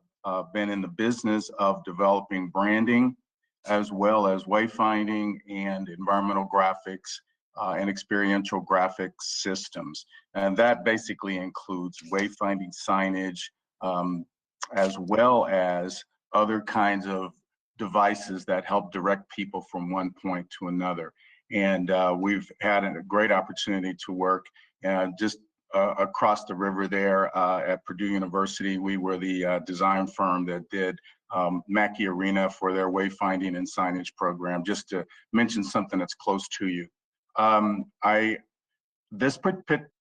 been in the business of developing branding as well as wayfinding and environmental graphics and experiential graphics systems. And that basically includes wayfinding signage, as well as other kinds of devices that help direct people from one point to another. And we've had a great opportunity to work just across the river there at Purdue University. We were the design firm that did Mackey Arena for their wayfinding and signage program, just to mention something that's close to you. This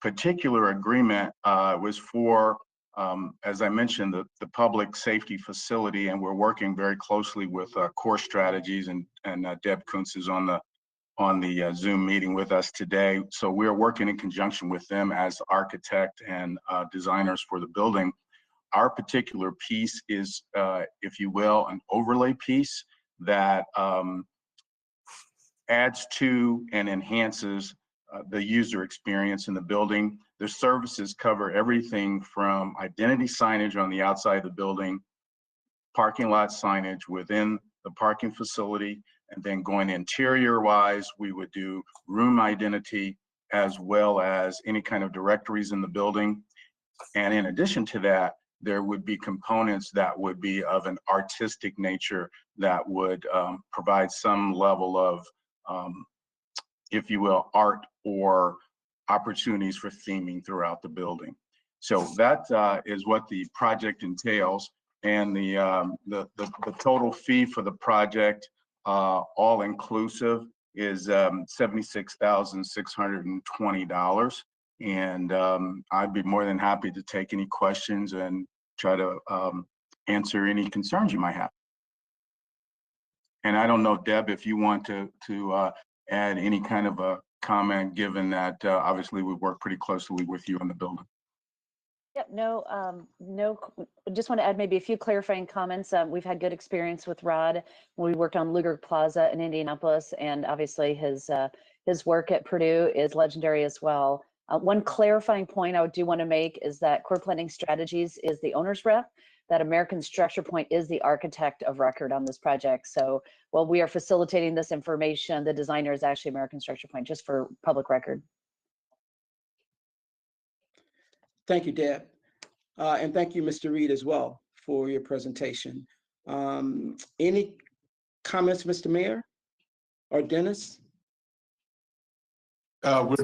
particular agreement was for, as I mentioned, the public safety facility, and we're working very closely with Core Strategies, and Deb Kuntz is on the Zoom meeting with us today. So we're working in conjunction with them as architect and designers for the building. Our particular piece is, if you will, an overlay piece that adds to and enhances the user experience in the building. The services cover everything from identity signage on the outside of the building, parking lot signage within the parking facility, and then going interior wise, we would do room identity as well as any kind of directories in the building. And in addition to that, there would be components that would be of an artistic nature that would provide some level of, if you will, art or opportunities for theming throughout the building. So that is what the project entails. And the total fee for the project, all inclusive, is $76,620. And I'd be more than happy to take any questions and try to answer any concerns you might have. And I don't know, Deb, if you want to add any kind of a comment, given that obviously we work pretty closely with you in the building. Yep, no, just want to add maybe a few clarifying comments. We've had good experience with Rod when we worked on Luger Plaza in Indianapolis, and obviously his work at Purdue is legendary as well. One clarifying point I do want to make is that Core Planning Strategies is the owner's rep, that American Structure Point is the architect of record on this project. So while we are facilitating this information, the designer is actually American Structure Point, just for public record. Thank you, Deb. And thank you, Mr. Reed, as well, for your presentation. Any comments, Mr. Mayor or Dennis? We're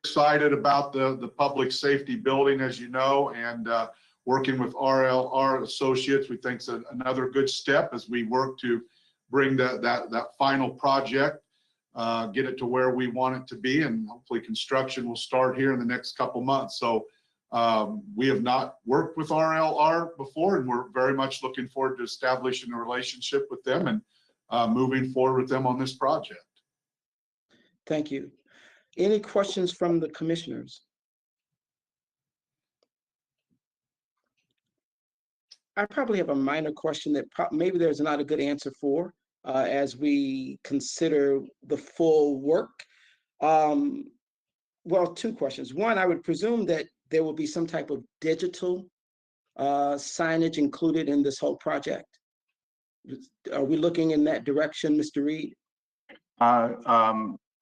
excited about the public safety building, as you know, and working with RLR Associates, we think is another good step as we work to bring that final project, get it to where we want it to be, and hopefully construction will start here in the next couple months. So we have not worked with RLR before, and we're very much looking forward to establishing a relationship with them and moving forward with them on this project. Thank you. Any questions from the commissioners? I probably have a minor question that maybe there's not a good answer for as we consider the full work. Well, two questions. One, I would presume that there will be some type of digital signage included in this whole project. Are we looking in that direction, Mr. Reed?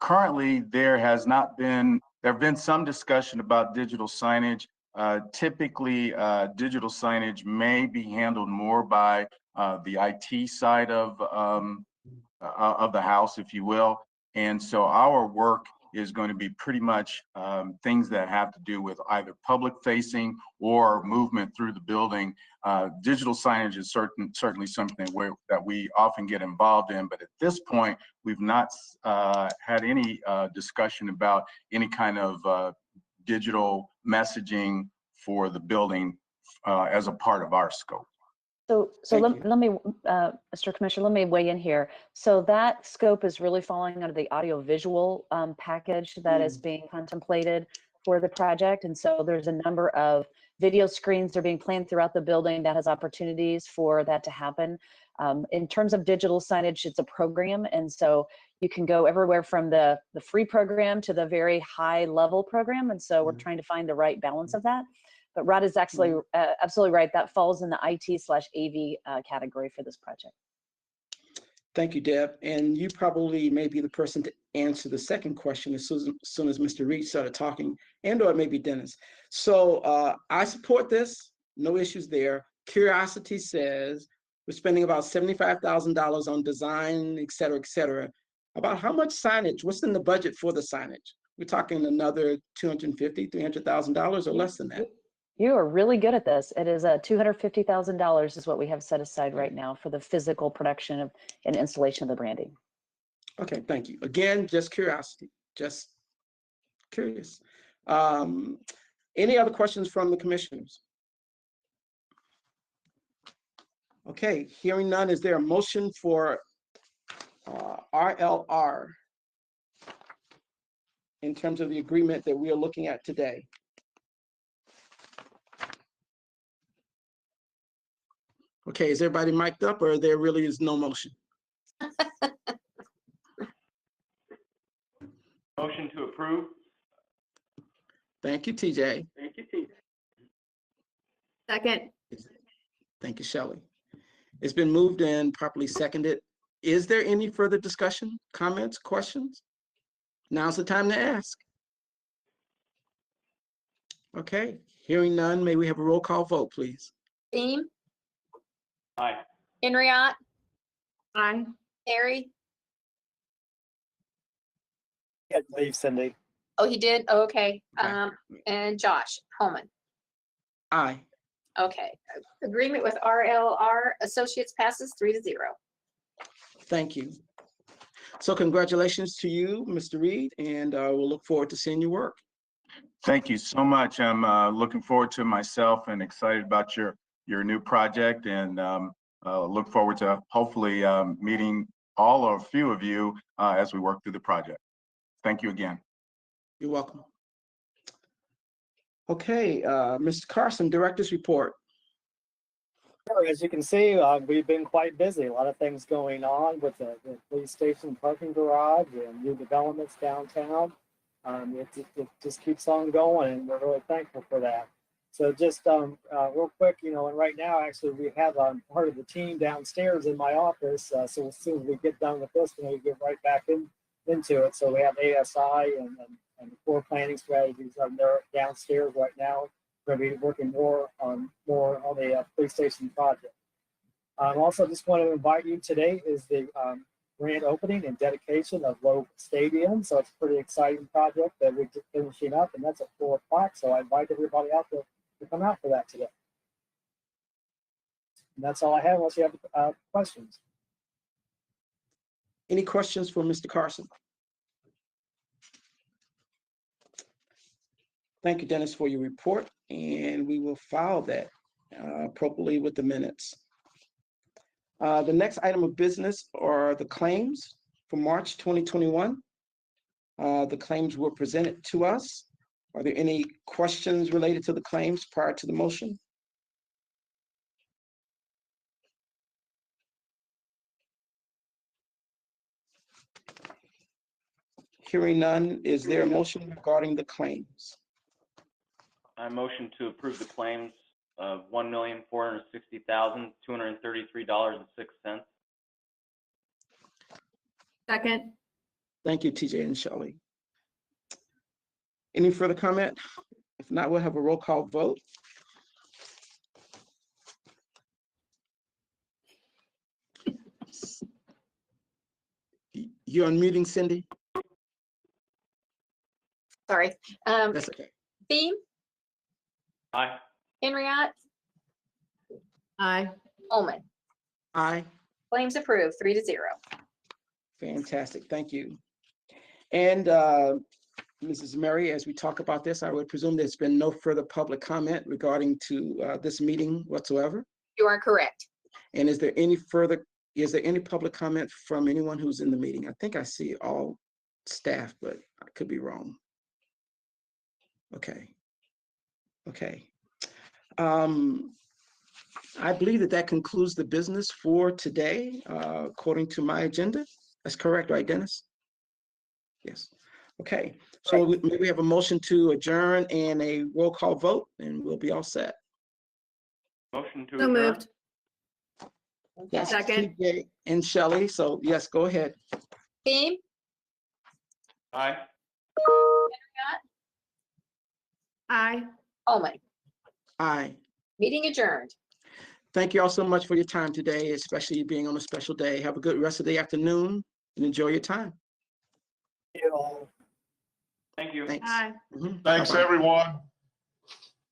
Currently, there have been some discussion about digital signage. Typically, digital signage may be handled more by the IT side of the house, if you will. And so our work is going to be pretty much things that have to do with either public facing or movement through the building. Digital signage is certainly something that we often get involved in, but at this point, we've not had any discussion about any kind of digital messaging for the building as a part of our scope. So Thank let me, Mr. Commissioner, let me weigh in here. So that scope is really falling under the audiovisual package that is being contemplated for the project. And so there's a number of video screens that are being planned throughout the building that has opportunities for that to happen. In terms of digital signage, it's a program. And so you can go everywhere from the free program to the very high level program. And so we're trying to find the right balance of that. But Rod is actually absolutely right. That falls in the IT/AV category for this project. Thank you, Deb. And you probably may be the person to answer the second question as soon as Mr. Reed started talking, and or maybe Dennis. So I support this, no issues there. Curiosity says we're spending about $75,000 on design, et cetera, about how much signage, what's in the budget for the signage? We're talking another $250,000, $300,000 or less than that. You are really good at this. It is $250,000 is what we have set aside right now for the physical production of and installation of the branding. Okay, thank you. Again, just curiosity, just curious. Any other questions from the commissioners? Okay, hearing none, is there a motion for RLR in terms of the agreement that we are looking at today? Okay, is everybody mic'd up or there really is no motion? Motion to approve. Thank you, TJ. Second. Thank you, Shelley. It's been moved and properly seconded. Is there any further discussion, comments, questions? Now's the time to ask. Okay, hearing none, may we have a roll call vote, please? Beam, Aye. Henriot, Aye. Harry. Can't leave, Cindy. Oh, he did? Oh, okay. Okay. And Josh Holman. Aye. Okay. Agreement with RLR Associates passes 3-0. Thank you. So congratulations to you, Mr. Reed, and we'll look forward to seeing your work. Thank you so much. I'm looking forward to myself and excited about your new project, and look forward to hopefully meeting all or a few of you as we work through the project. Thank you again. You're welcome. Okay, Mr. Carson, Director's Report. Sure, as you can see, we've been quite busy. A lot of things going on with the police station parking garage and new developments downtown. It just keeps on going, and we're really thankful for that. So just real quick, and right now, actually, we have part of the team downstairs in my office. So as soon as we get done with this, we get right back into it. So we have ASI and the core planning strategies are there downstairs right now. We're going to be working more on the police station project. Also, just want to invite you. Today is the grand opening and dedication of Loeb Stadium. So it's a pretty exciting project that we're just finishing up, and that's at 4 o'clock. So I invite everybody out to come out for that today. And that's all I have, unless you have questions. Any questions for Mr. Carson? Thank you, Dennis, for your report, and we will file that appropriately with the minutes. The next item of business are the claims for March 2021. The claims were presented to us. Are there any questions related to the claims prior to the motion? Hearing none, is there a motion regarding the claims? I motion to approve the claims of $1,460,233.06. Second. Thank you, TJ and Shelley. Any further comment? If not, we'll have a roll call vote. You're unmuting, Cindy. Sorry. That's okay. Theme, Aye. Henriette, Aye. Holman. Aye. Claims approved, 3-0. Fantastic. Thank you. And Mrs. Mary, as we talk about this, I would presume there's been no further public comment regarding to this meeting whatsoever. You are correct. And is there any public comment from anyone who's in the meeting? I think I see all staff, but I could be wrong. Okay. Okay. I believe that concludes the business for today, according to my agenda. That's correct, right, Dennis? Yes. Okay. So maybe we have a motion to adjourn and a roll call vote, and we'll be all set. Motion to So adjourn. moved. Yes, Second. TJ and Shelley. So yes, go ahead. Theme, Aye. Aye. Holman. Aye. Meeting adjourned. Thank you all so much for your time today, especially being on a special day. Have a good rest of the afternoon and enjoy your time. Thank you. Thanks. Aye. Mhm. Thanks, Bye-bye. everyone.